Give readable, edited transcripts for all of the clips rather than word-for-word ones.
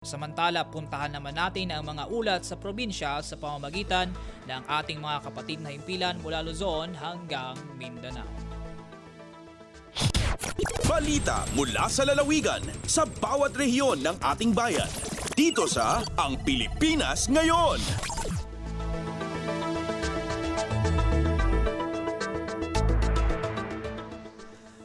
Samantala, puntahan naman natin ang mga ulat sa probinsya sa pamamagitan ng ating mga kapatid na himpilan mula Luzon hanggang Mindanao. Balita mula sa lalawigan sa bawat rehiyon ng ating bayan. Dito sa Ang Pilipinas Ngayon.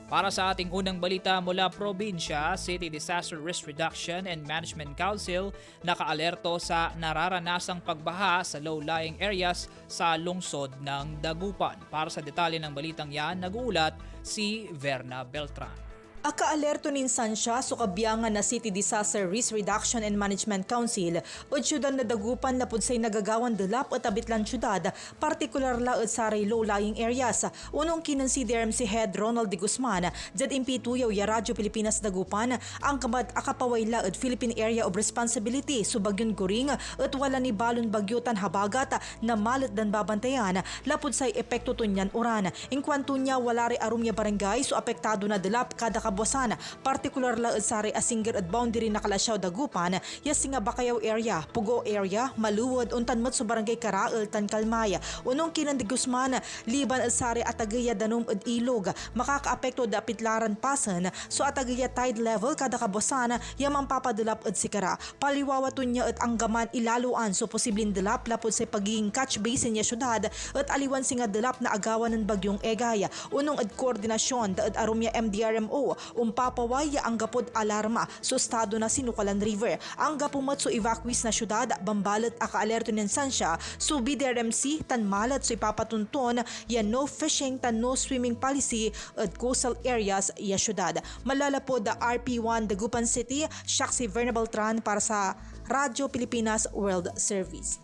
Para sa ating unang balita mula probinsya, City Disaster Risk Reduction and Management Council nakaalerto sa nararanasang pagbaha sa low-lying areas sa lungsod ng Dagupan. Para sa detalye ng balitang yan, nag-uulat si Verna Beltran. Akaalerto ninsan siya sa kabiyangan na City Disaster Risk Reduction and Management Council o syudad na Dagupan na pudsay nagagawan delap at abitlan syudad, partikular laod sa low-lying areas. Unong kinonsider si Head Ronald de Guzman, ZMP Tuyaw ya Radyo Pilipinas Dagupan, ang kamad akapaway laod Philippine Area of Responsibility so Bagyon Guring at wala ni balon bagyutan habagat na malit dan babantayan lapod say epekto tunyan uran. Inkwanto niya wala ri arum niya barangay so apektado na delap kada kabuasan, partikular laod sa Asinger at boundary na Kalasyaw Dagupan, yasinga Bakayaw area, Pugo area, Maluwod, untanmat sa barangay Karaal, Tankalmaya. Unong kinan de Guzman, liban at sari Atagaya Danum at Ilog, makakaapekto da pitlaran pasan, so Atagaya tide level kada kabuasan, yamang papadulap at sikara. Paliwawaton niya at anggaman ilaluan so posibleng dilap lapod sa pagiging catch basin niya syudad at aliwan singa dilap na agawan ng bagyong Egaya. Unong at koordinasyon da at arumya MDRMO, umpapawaya ang gapod alarma so estado na Sinukalan River. Ang gapumat so evacuees na syudad, bambalat akaalerto ng sansya, so BDRMC tanmalat so ipapatunton ya no fishing tan no swimming policy at coastal areas ya syudad. Malalapod da RP1 Dagupan City, siya si Verna Beltran para sa Radyo Pilipinas World Service.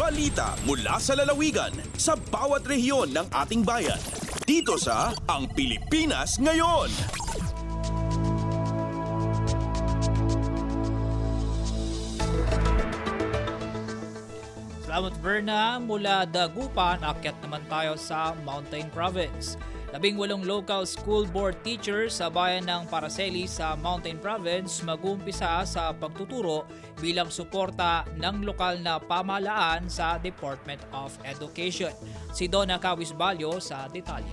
Balita mula sa lalawigan sa bawat rehiyon ng ating bayan. Dito sa Ang Pilipinas Ngayon. Salamat Verna, mula Dagupan, akyat naman tayo sa Mountain Province. 18 local school board teachers sa bayan ng Paraceli sa Mountain Province mag-uumpisa sa pagtuturo bilang suporta ng lokal na pamahalaan sa Department of Education. Si Donna Cawisbalyo sa detalye.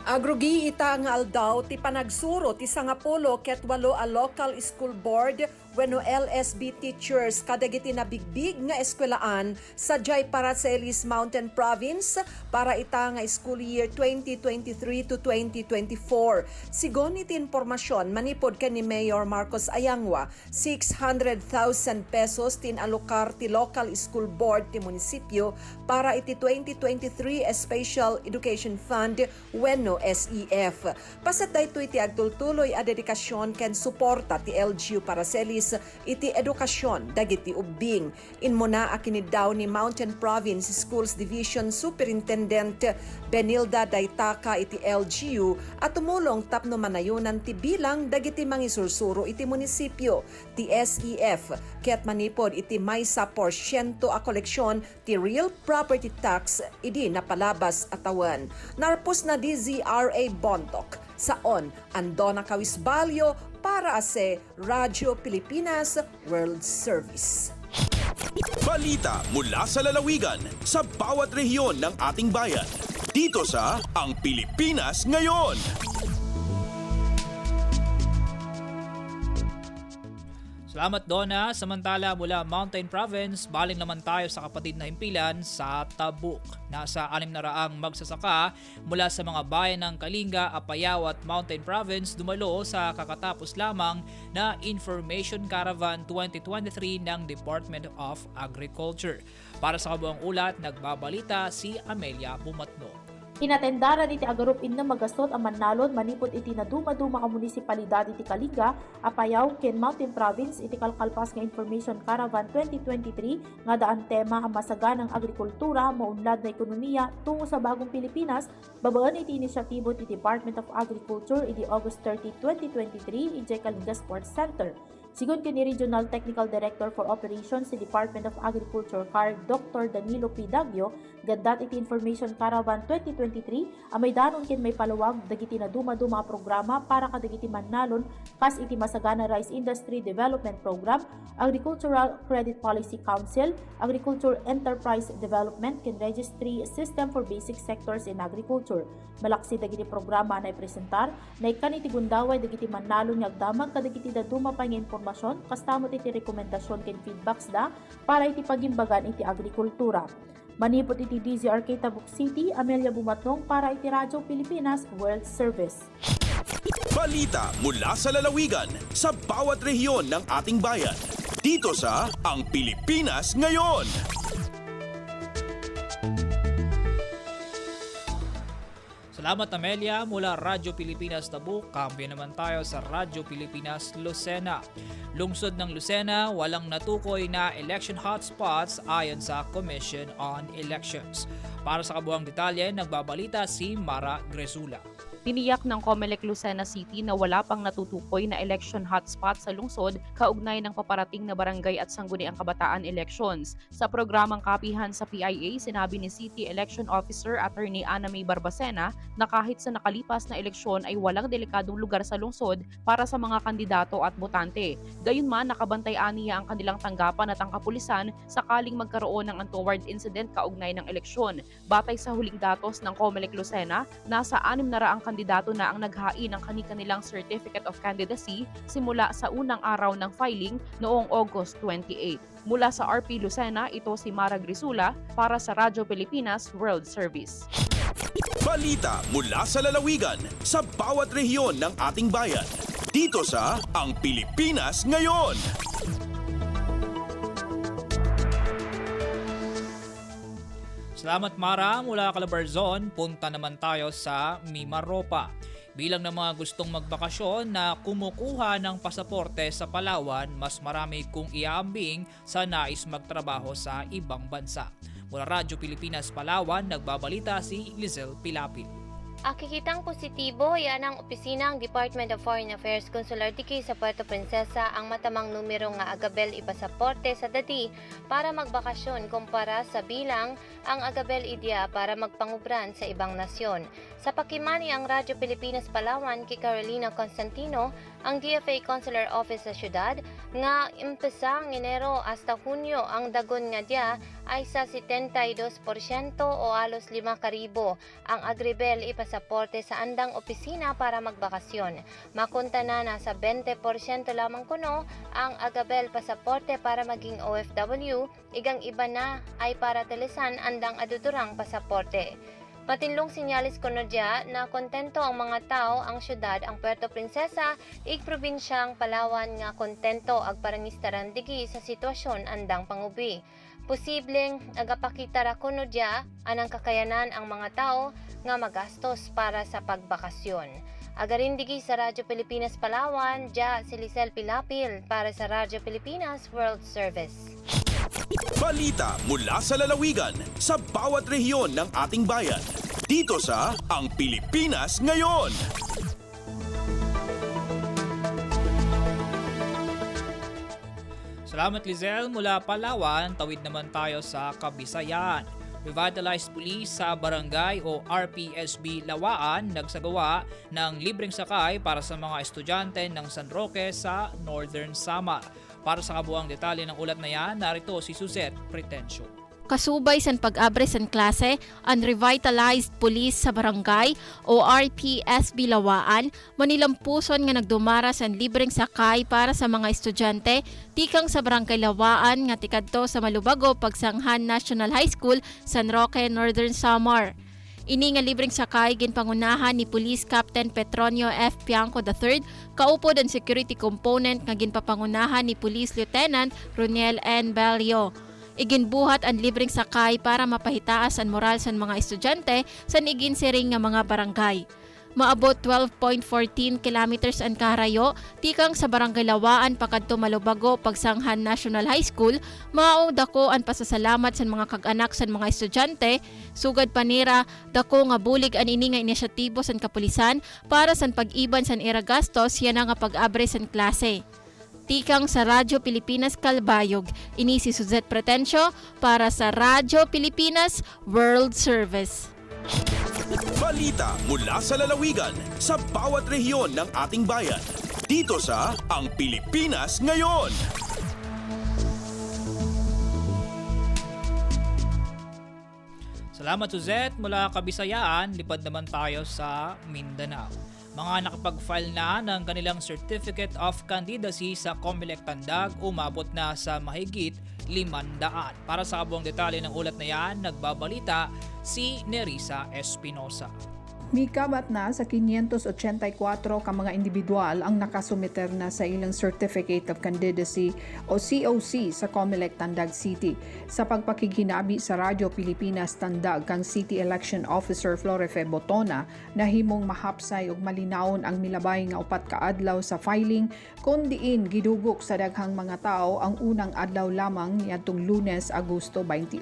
Agrugi ita nga aldaw ti panagsuro ti sangapulo ket walo a local school board wenno LSB teachers kadagiti na bigbig nga eskwelaan sa Jay Paracelis Mountain Province para ita nga school year 2023 to 2024. Sigon iti impormasyon manipod ken ni Mayor Marcos Ayangwa, 600,000 pesos tin alokar ti local school board ti munisipyo para iti 2023 Special Education Fund wenno SEF. Pasat daytoy iti agtultuloy a dedikasyon ken suporta ti LGU Paracelis iti edukasyon dagiti ubbing. Inmo na akinid daw ni Mountain Province Schools Division Superintendent Benilda Daytaka iti LGU at tumulong tapno manayunan ti bilang dagiti mangisursuro iti munisipyo ti SEF ket manipod iti maysa porsyento a koleksyon ti real property tax idi napalabas atawan. Narpos na DZRA Bontok saon Andona Cawisbalyo para sa Radyo Pilipinas World Service. Balita mula sa lalawigan sa bawat rehiyon ng ating bayan. Dito sa Ang Pilipinas Ngayon. Salamat Donna. Samantala mula Mountain Province, baling naman tayo sa kapatid na himpilan sa Tabuk. Nasa 600 magsasaka mula sa mga bayan ng Kalinga, Apayao at Mountain Province dumalo sa kakatapos lamang na Information Caravan 2023 ng Department of Agriculture. Para sa kabuang ulat, nagbabalita si Amelia Bumatno. Inatendaran iti agarup inna magastot ang Manalon manipod iti na duma-duma ka munisipalidad iti Kalinga, Apayao, ken Mountain Province iti kalkalpas nga Information Caravan 2023 nga daan tema ang masaganang agrikultura, maunlad na ekonomiya tungo sa bagong Pilipinas, babaan iti inisyatibo iti Department of Agriculture iti August 30, 2023 iti Kalinga Sports Center. Sigon kini Regional Technical Director for Operations sa Department of Agriculture CAR Dr. Danilo P. Dagyo, gadat iti Information Caravan 2023 amay danon ken may palawag dagiti na duma-duma programa para kadagiti mannalon kas iti Masagana Rice Industry Development Program, Agricultural Credit Policy Council, Agriculture Enterprise Development ken Registry System for Basic Sectors in Agriculture. Malaksi dagiti programa na ipresentar na ikan iti gundaway dagiti mannalon nga agdamag kadagiti daduma pa nga impormasyon kastamot iti rekomendasyon ken feedbacks da para iti pagimbagan iti agrikultura. Manipot iti DZRK Tabuk City, Amelia Bumatnong para iti Radyo Pilipinas World Service. Balita mula sa lalawigan sa bawat rehiyon ng ating bayan. Dito sa Ang Pilipinas Ngayon. Salamat Amelia mula Radyo Pilipinas Tabuk. Kambyo naman tayo sa Radyo Pilipinas Lucena. Lungsod ng Lucena, walang natukoy na election hotspots ayon sa Commission on Elections. Para sa kabuuang detalye, nagbabalita si Mara Gresula. Tiniyak ng COMELEC Lucena City na wala pang natutukoy na election hotspot sa lungsod kaugnay ng paparating na barangay at sangguniang kabataan elections. Sa programang kapihan sa PIA, sinabi ni City Election Officer Attorney Ana May Barbacena na kahit sa nakalipas na eleksyon ay walang delikadong lugar sa lungsod para sa mga kandidato at botante. Gayunman, nakabantay aniya ang kanilang tanggapan at ang kapulisan sakaling magkaroon ng untoward incident kaugnay ng eleksyon. Batay sa huling datos ng COMELEC Lucena, nasa 600 kandidato na ang naghain ng kanilang Certificate of Candidacy simula sa unang araw ng filing noong August 28. Mula sa RP Lucena, ito si Mara Grisula para sa Radyo Pilipinas World Service. Balita mula sa lalawigan sa bawat rehiyon ng ating bayan. Dito sa Ang Pilipinas Ngayon. Salamat Mara, mula Calabarzon, punta naman tayo sa Mimaropa. Bilang ng mga gustong magbakasyon na kumukuha ng pasaporte sa Palawan, mas marami kung iaambing sa nais magtrabaho sa ibang bansa. Mula Radyo Pilipinas Palawan, nagbabalita si Lizelle Pilapil. Akikitang positibo, yan ang opisina ng Department of Foreign Affairs Consular Diki sa Puerto Princesa ang matamang numero nga agabel ipasaporte sa dati para magbakasyon kumpara sa bilang ang agabel idya para magpangubran sa ibang nasyon. Sa pakimani ang Radyo Pilipinas Palawan kay Carolina Constantino, ang DFA Consular Office sa syudad, nga impesa ng Enero hasta Hunyo ang dagon nga dia ay sa 72% o alos 5,000 ang agribel ipasaporte sa andang opisina para magbakasyon. Makunta na nasa 20% lamang kuno ang agabel pasaporte para maging OFW, igang iba na ay para telesan andang adudurang pasaporte. Matinlong sinyalis kuno dia na kontento ang mga tao ang syudad ang Puerto Princesa ig probinsyang Palawan nga kontento ag parangistaran digi sa sitwasyon andang pangubi. Posibleng agapakita ra kuno dia anang kakayanan ang mga tao nga magastos para sa pagbakasyon. Agarin digi sa Radyo Pilipinas Palawan, dia si Lizelle Pilapil para sa Radyo Pilipinas World Service. Balita mula sa lalawigan sa bawat rehiyon ng ating bayan. Dito sa Ang Pilipinas Ngayon. Salamat Lizelle, mula Palawan, tawid naman tayo sa Kabisayan. Revitalized Police sa Barangay o RPSB Lawaan nagsagawa ng libreng sakay para sa mga estudyante ng San Roque sa Northern Samar. Para sa kabuuang detalye ng ulat na yan, narito si Suzette Pretencio. Kasubay sa pag-abre sa klase, ang Revitalized Police sa Barangay o RPSB Lawaan, manilampuson nga nagdumara sa libreng sakay para sa mga estudyante tikang sa Barangay Lawaan nga tikadto sa Malubago, Pagsanghan National High School, San Roque, Northern Samar. Ini nga libreng sakay ginpangunahan ni Police Captain Petronio F. Pianco III, kaupod ang security component nga ginpapangunahan ni Police Lieutenant Roniel N. Belio. Iginbuhat ang libreng sakay para mapahitaas ang moral sa mga estudyante sa iginsiring nga mga barangay. Maabot 12.14 kilometers ang karayo, tikang sa Barangay Lawaan pakadto Malubago, Pagsanghan National High School, maong dako ang pasasalamat sa mga kag-anak sa mga estudyante, sugad panira, dako nga bulig ang ini nga inisyatibo sa kapulisan para sa pag-iban sa ira gastos yan nga pag-abre sa klase. Nagtikang sa Radyo Pilipinas Kalbayog. Ini si Suzette Pretencio para sa Radyo Pilipinas World Service. Balita mula sa lalawigan sa bawat rehiyon ng ating bayan. Dito sa Ang Pilipinas Ngayon. Salamat Suzette. Mula Kabisayaan, lipad naman tayo sa Mindanao. Mga nakapag-file na ng kanilang Certificate of Candidacy sa COMELEC Tandag umabot na sa mahigit 500. Para sa kabuang detalye ng ulat na yan, nagbabalita si Nerissa Espinosa. Mikabat na sa 584 ka mga individual ang nakasumiter na sa ilang Certificate of Candidacy o COC sa COMELEC Tandag City. Sa pagpakiginabi sa Radyo Pilipinas Tandag kang City Election Officer Florefe Botona, nahimong mahapsay ug malinawon ang milabay nga upat ka adlaw sa filing kun diin gidugok sa daghang mga tao ang unang adlaw lamang niadtong Lunes, Agosto 28.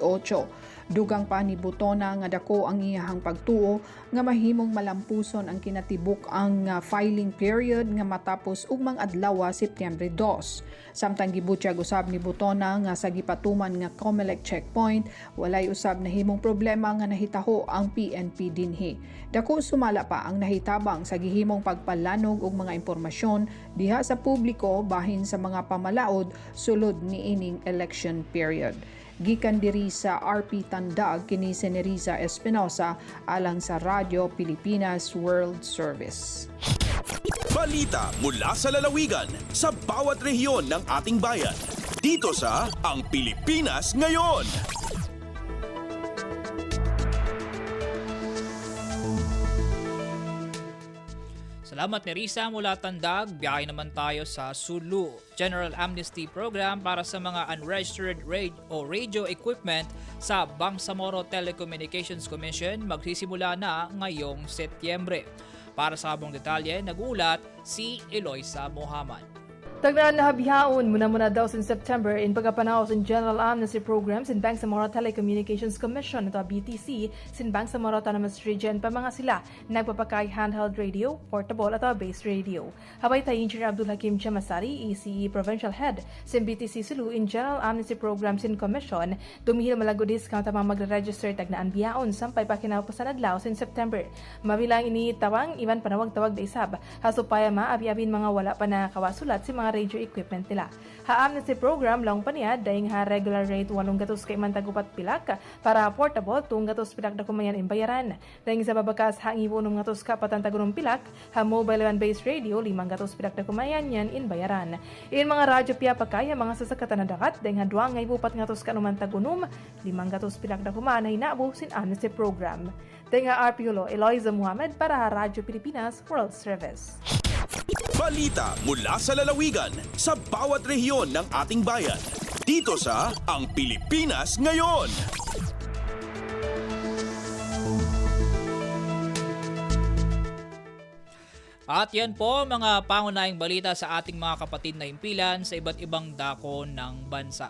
Dugang pa ni Botona nga dako ang iyahang pagtuo nga mahimong malampuson ang kinatibuk ang filing period nga matapos ugmang adlaw Setyembre 2. Samtang gibutyag usab ni Botona nga sa gipatuman nga COMELEC checkpoint, walay usab nahimong problema nga nahitaho ang PNP dinhi. Dako sumala pa ang nahitabang sa gihimong pagpalanog og mga impormasyon diha sa publiko bahin sa mga pamalaod sulod niining election period. Gikan diri sa RP Tandag kini si Nerissa Espinosa alang sa Radyo Pilipinas World Service. Balita mula sa lalawigan sa bawat rehiyon ng ating bayan. Dito sa Ang Pilipinas Ngayon. Salamat Nerissa mula Tandag. Biyahe naman tayo sa Sulu. General Amnesty Program para sa mga unregistered radio equipment sa Bangsamoro Telecommunications Commission magsisimula na ngayong Setyembre. Para sa habang detalye, nag-uulat si Eloisa Mohamad. Tagnaan na habihaon muna daw sin September in pagkapanaw sin General Amnesty Programs in Bangsamoro Telecommunications Commission ito BTC sin Bangsamoro Autonomous Region pa mga sila nagpapakay handheld radio, portable at base radio. Habay tayo Engineer Abdul Hakim Chamasari, ECE Provincial Head sin BTC Sulu in General Amnesty Programs in Commission, dumihil malago discount ang mga magre-register tagnaan biyaon sampay pakinaw pa sa nadlaw sin September. Mabilang ini tawang iban panawag-tawag da isab hasupaya maabi-abin mga wala pa na kawasulat si mga radio equipment nila. Ha-amnesty program lang pa niya dahil ha regular rate 8 gatos kay mantagupat pilak para portable 2 gatos pilak na kumayan in bayaran. Dahil sa babakas ha ngibo 9 gatos ka patantagunong pilak, ha mobile and base radio 5 gatos pilak na kumayan yan in bayaran. In mga radyo piya pa kaya mga sasakatan na dakat dahil ha 2 ngay bupat gatos ka naman tagunom 5 gatos pilak na kumayan ay nabo sin amnesty program. Dahil ha RPULO Eloisa Mohamad para ha Radyo Pilipinas World Service. Balita mula sa lalawigan sa bawat rehiyon ng ating bayan. Dito sa Ang Pilipinas Ngayon. At yan po mga pangunahing balita sa ating mga kapatid na himpilan sa iba't ibang dako ng bansa.